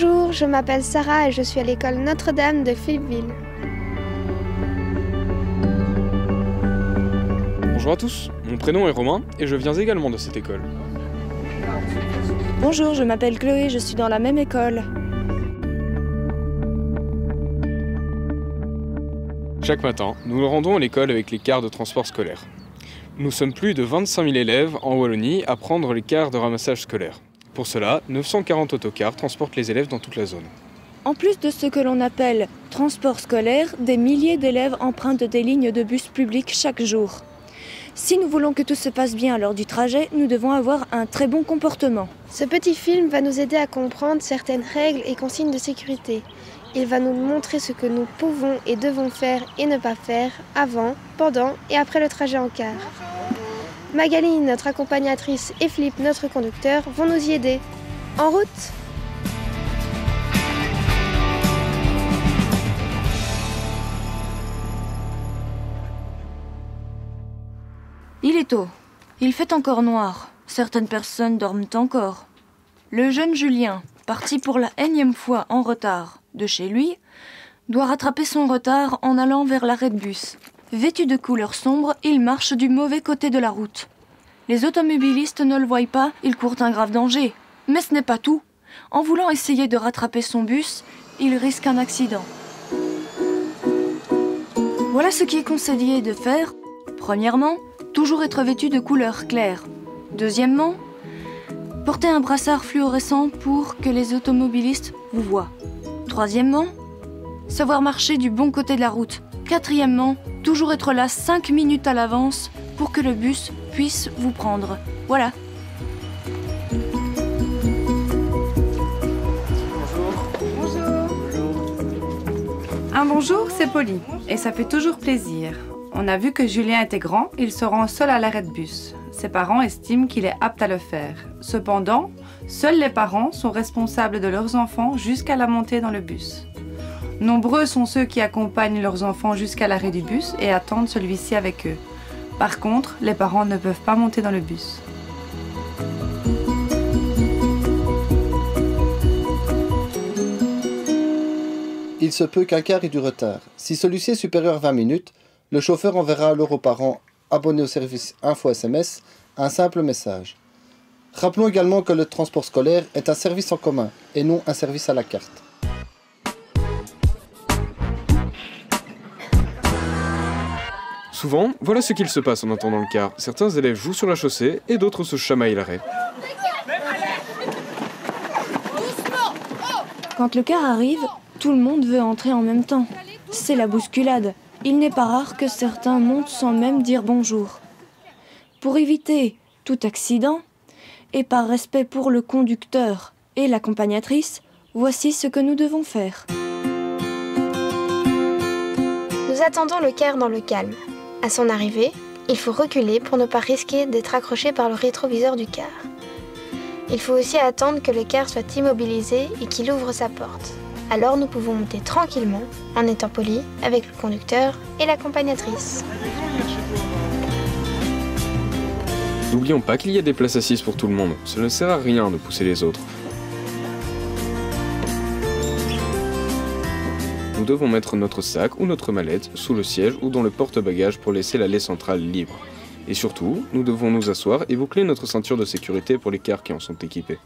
Bonjour, je m'appelle Sarah et je suis à l'école Notre-Dame de Philippeville. Bonjour à tous, mon prénom est Romain et je viens également de cette école. Bonjour, je m'appelle Chloé, je suis dans la même école. Chaque matin, nous nous rendons à l'école avec les cars de transport scolaire. Nous sommes plus de 25 000 élèves en Wallonie à prendre les cars de ramassage scolaire. Pour cela, 940 autocars transportent les élèves dans toute la zone. En plus de ce que l'on appelle transport scolaire, des milliers d'élèves empruntent des lignes de bus publics chaque jour. Si nous voulons que tout se passe bien lors du trajet, nous devons avoir un très bon comportement. Ce petit film va nous aider à comprendre certaines règles et consignes de sécurité. Il va nous montrer ce que nous pouvons et devons faire et ne pas faire avant, pendant et après le trajet en car. Magali, notre accompagnatrice, et Philippe, notre conducteur, vont nous y aider. En route! Il est tôt. Il fait encore noir. Certaines personnes dorment encore. Le jeune Julien, parti pour la énième fois en retard de chez lui, doit rattraper son retard en allant vers l'arrêt de bus. Vêtu de couleur sombre, il marche du mauvais côté de la route. Les automobilistes ne le voient pas, il court un grave danger. Mais ce n'est pas tout. En voulant essayer de rattraper son bus, il risque un accident. Voilà ce qui est conseillé de faire. Premièrement, toujours être vêtu de couleur claire. Deuxièmement, porter un brassard fluorescent pour que les automobilistes vous voient. Troisièmement, savoir marcher du bon côté de la route. Quatrièmement, toujours être là 5 minutes à l'avance pour que le bus puisse vous prendre. Voilà. Un bonjour, c'est Polly, et ça fait toujours plaisir. On a vu que Julien était grand, il se rend seul à l'arrêt de bus. Ses parents estiment qu'il est apte à le faire. Cependant, seuls les parents sont responsables de leurs enfants jusqu'à la montée dans le bus. Nombreux sont ceux qui accompagnent leurs enfants jusqu'à l'arrêt du bus et attendent celui-ci avec eux. Par contre, les parents ne peuvent pas monter dans le bus. Il se peut qu'un car ait du retard. Si celui-ci est supérieur à 20 minutes, le chauffeur enverra alors aux parents abonnés au service info SMS un simple message. Rappelons également que le transport scolaire est un service en commun et non un service à la carte. Souvent, voilà ce qu'il se passe en attendant le car. Certains élèves jouent sur la chaussée et d'autres se chamaillent l'arrêt. Quand le car arrive, tout le monde veut entrer en même temps. C'est la bousculade. Il n'est pas rare que certains montent sans même dire bonjour. Pour éviter tout accident, et par respect pour le conducteur et l'accompagnatrice, voici ce que nous devons faire. Nous attendons le car dans le calme. À son arrivée, il faut reculer pour ne pas risquer d'être accroché par le rétroviseur du car. Il faut aussi attendre que le car soit immobilisé et qu'il ouvre sa porte. Alors nous pouvons monter tranquillement, en étant polis avec le conducteur et l'accompagnatrice. N'oublions pas qu'il y a des places assises pour tout le monde. Cela ne sert à rien de pousser les autres. Nous devons mettre notre sac ou notre mallette sous le siège ou dans le porte-bagages pour laisser l'allée centrale libre. Et surtout, nous devons nous asseoir et boucler notre ceinture de sécurité pour les cars qui en sont équipés.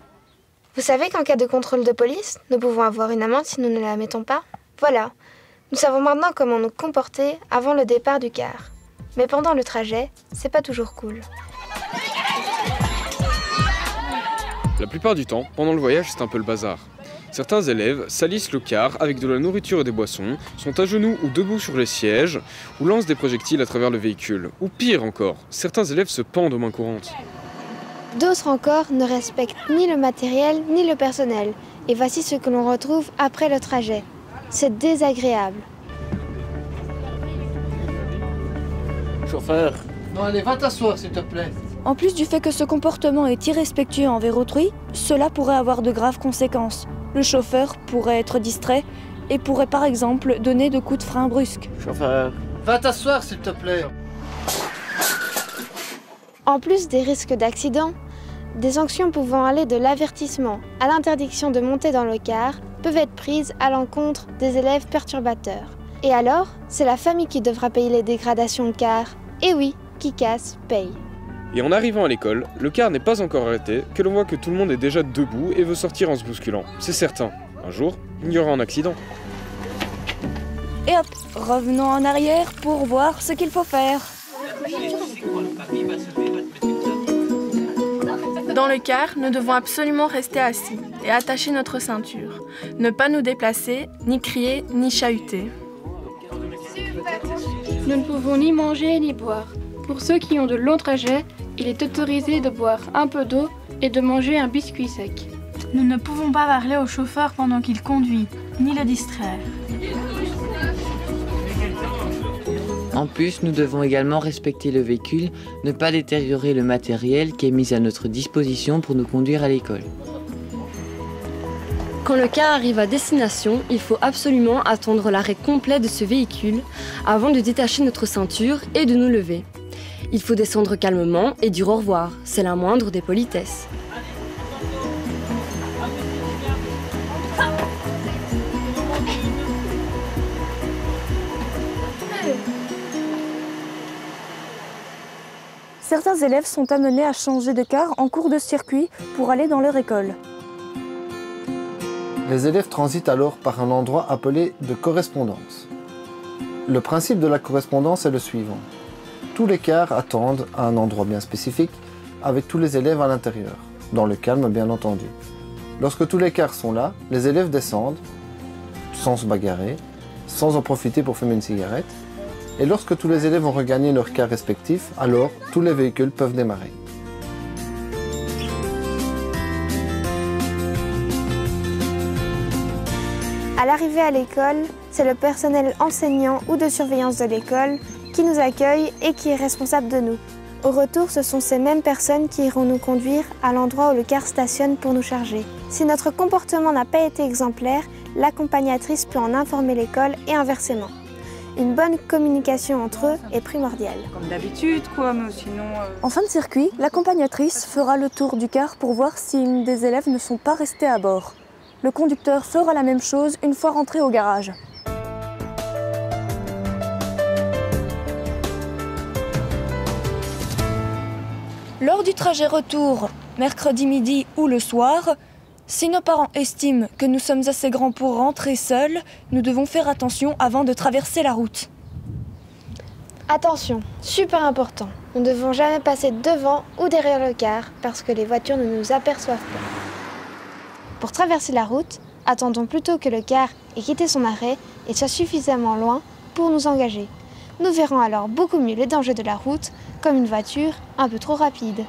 Vous savez qu'en cas de contrôle de police, nous pouvons avoir une amende si nous ne la mettons pas? Voilà. Nous savons maintenant comment nous comporter avant le départ du car. Mais pendant le trajet, c'est pas toujours cool. La plupart du temps, pendant le voyage, c'est un peu le bazar. Certains élèves salissent le car avec de la nourriture et des boissons, sont à genoux ou debout sur les sièges, ou lancent des projectiles à travers le véhicule. Ou pire encore, certains élèves se pendent aux mains courantes. D'autres encore ne respectent ni le matériel ni le personnel. Et voici ce que l'on retrouve après le trajet. C'est désagréable. Chauffeur. Non, allez, va t'asseoir s'il te plaît. En plus du fait que ce comportement est irrespectueux envers autrui, cela pourrait avoir de graves conséquences. Le chauffeur pourrait être distrait et pourrait par exemple donner de coups de frein brusques. Chauffeur. Va t'asseoir s'il te plaît. En plus des risques d'accident, des sanctions pouvant aller de l'avertissement à l'interdiction de monter dans le car peuvent être prises à l'encontre des élèves perturbateurs. Et alors, c'est la famille qui devra payer les dégradations car, et oui, qui casse, paye. Et en arrivant à l'école, le car n'est pas encore arrêté, que l'on voit que tout le monde est déjà debout et veut sortir en se bousculant. C'est certain, un jour, il y aura un accident. Et hop, revenons en arrière pour voir ce qu'il faut faire. Dans le car, nous devons absolument rester assis et attacher notre ceinture. Ne pas nous déplacer, ni crier, ni chahuter. Nous ne pouvons ni manger ni boire. Pour ceux qui ont de longs trajets, il est autorisé de boire un peu d'eau et de manger un biscuit sec. Nous ne pouvons pas parler au chauffeur pendant qu'il conduit, ni le distraire. En plus, nous devons également respecter le véhicule, ne pas détériorer le matériel qui est mis à notre disposition pour nous conduire à l'école. Quand le car arrive à destination, il faut absolument attendre l'arrêt complet de ce véhicule avant de détacher notre ceinture et de nous lever. Il faut descendre calmement et dire au revoir, c'est la moindre des politesses. Certains élèves sont amenés à changer de car en cours de circuit pour aller dans leur école. Les élèves transitent alors par un endroit appelé de correspondance. Le principe de la correspondance est le suivant. Tous les cars attendent à un endroit bien spécifique, avec tous les élèves à l'intérieur, dans le calme bien entendu. Lorsque tous les cars sont là, les élèves descendent, sans se bagarrer, sans en profiter pour fumer une cigarette, et lorsque tous les élèves ont regagné leur car respectif, alors tous les véhicules peuvent démarrer. À l'arrivée à l'école, c'est le personnel enseignant ou de surveillance de l'école qui nous accueille et qui est responsable de nous. Au retour, ce sont ces mêmes personnes qui iront nous conduire à l'endroit où le car stationne pour nous charger. Si notre comportement n'a pas été exemplaire, l'accompagnatrice peut en informer l'école et inversement. Une bonne communication entre eux est primordiale. Comme d'habitude, quoi, mais sinon... En fin de circuit, l'accompagnatrice fera le tour du car pour voir si des élèves ne sont pas restés à bord. Le conducteur fera la même chose une fois rentré au garage. Lors du trajet retour, mercredi midi ou le soir, si nos parents estiment que nous sommes assez grands pour rentrer seuls, nous devons faire attention avant de traverser la route. Attention, super important, nous ne devons jamais passer devant ou derrière le car parce que les voitures ne nous aperçoivent pas. Pour traverser la route, attendons plutôt que le car ait quitté son arrêt et soit suffisamment loin pour nous engager. Nous verrons alors beaucoup mieux les dangers de la route, comme une voiture un peu trop rapide.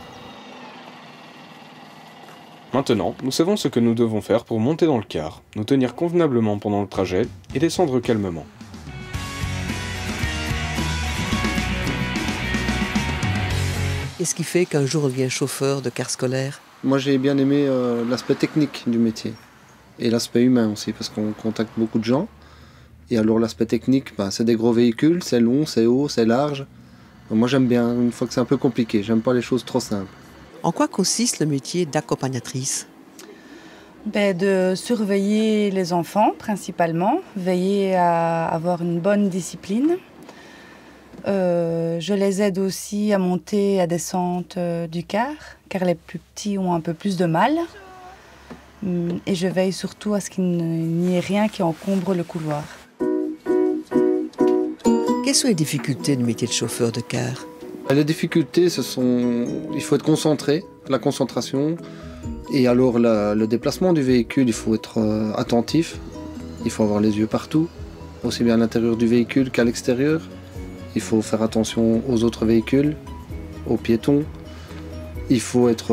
Maintenant, nous savons ce que nous devons faire pour monter dans le car, nous tenir convenablement pendant le trajet et descendre calmement. Qu'est-ce qui fait qu'un jour on devient chauffeur de car scolaire? Moi j'ai bien aimé l'aspect technique du métier et l'aspect humain aussi parce qu'on contacte beaucoup de gens. Et alors l'aspect technique, c'est des gros véhicules, c'est long, c'est haut, c'est large. Moi j'aime bien, une fois que c'est un peu compliqué, j'aime pas les choses trop simples. En quoi consiste le métier d'accompagnatrice? De surveiller les enfants principalement, veiller à avoir une bonne discipline. Je les aide aussi à monter, à descendre du car les plus petits ont un peu plus de mal. Et je veille surtout à ce qu'il n'y ait rien qui encombre le couloir. Quelles sont les difficultés du métier de chauffeur de car? Les difficultés, il faut être concentré, la concentration, et alors le déplacement du véhicule, il faut être attentif, il faut avoir les yeux partout, aussi bien à l'intérieur du véhicule qu'à l'extérieur. Il faut faire attention aux autres véhicules, aux piétons. Il faut être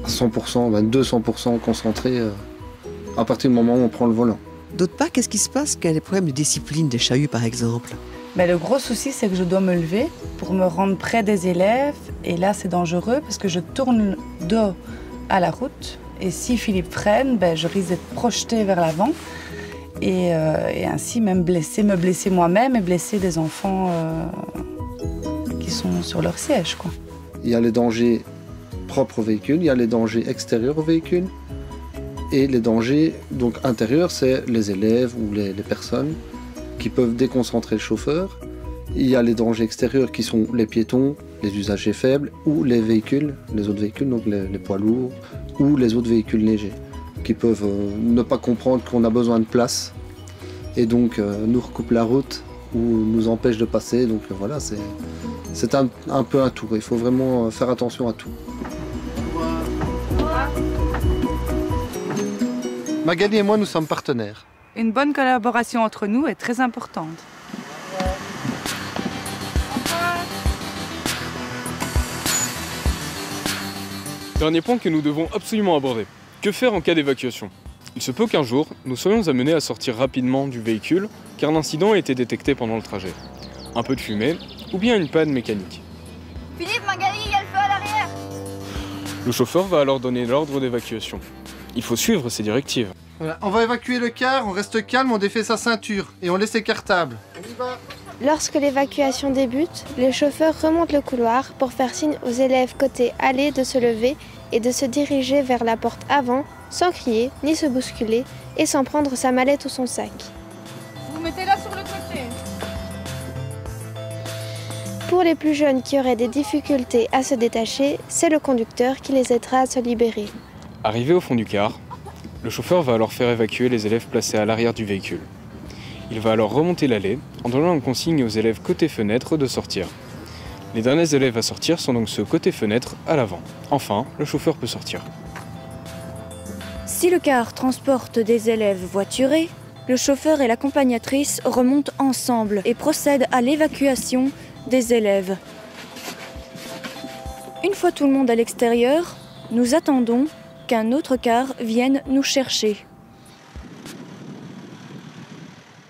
à 100%, 200% concentré à partir du moment où on prend le volant. D'autre part, qu'est-ce qui se passe quand il y a des problèmes de discipline, des chahuts par exemple? Le gros souci, c'est que je dois me lever pour me rendre près des élèves. Et là, c'est dangereux parce que je tourne le dos à la route. Et si Philippe freine, je risque d'être projetée vers l'avant. Et ainsi même me blesser moi-même et blesser des enfants qui sont sur leur siège, quoi. Il y a les dangers propres au véhicule, il y a les dangers extérieurs au véhicule. Et les dangers donc, intérieurs, c'est les élèves ou les personnes qui peuvent déconcentrer le chauffeur. Il y a les dangers extérieurs qui sont les piétons, les usagers faibles ou les véhicules, les autres véhicules, donc les poids lourds ou les autres véhicules légers, qui peuvent ne pas comprendre qu'on a besoin de place et donc nous recoupent la route ou nous empêchent de passer. Donc voilà, c'est un peu un tout. Il faut vraiment faire attention à tout. Magali et moi, nous sommes partenaires. Une bonne collaboration entre nous est très importante. Dernier point que nous devons absolument aborder. Que faire en cas d'évacuation? Il se peut qu'un jour, nous soyons amenés à sortir rapidement du véhicule car un incident a été détecté pendant le trajet. Un peu de fumée ou bien une panne mécanique. Philippe, Magali, il y a le feu à l'arrière! Le chauffeur va alors donner l'ordre d'évacuation. Il faut suivre ces directives. Voilà. On va évacuer le car, on reste calme, on défait sa ceinture et on laisse les cartables. On y va. Lorsque l'évacuation débute, le chauffeur remonte le couloir pour faire signe aux élèves côté allée de se lever et de se diriger vers la porte avant, sans crier ni se bousculer et sans prendre sa mallette ou son sac. Vous mettez là sur le côté. Pour les plus jeunes qui auraient des difficultés à se détacher, c'est le conducteur qui les aidera à se libérer. Arrivé au fond du car, le chauffeur va alors faire évacuer les élèves placés à l'arrière du véhicule. Il va alors remonter l'allée en donnant une consigne aux élèves côté fenêtre de sortir. Les derniers élèves à sortir sont donc ceux côté fenêtre à l'avant. Enfin, le chauffeur peut sortir. Si le car transporte des élèves voiturés, le chauffeur et l'accompagnatrice remontent ensemble et procèdent à l'évacuation des élèves. Une fois tout le monde à l'extérieur, nous attendons qu'un autre car vienne nous chercher.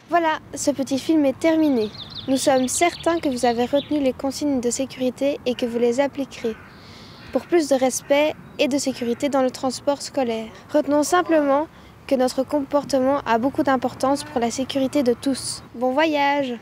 Voilà, ce petit film est terminé. Nous sommes certains que vous avez retenu les consignes de sécurité et que vous les appliquerez pour plus de respect et de sécurité dans le transport scolaire. Retenons simplement que notre comportement a beaucoup d'importance pour la sécurité de tous. Bon voyage!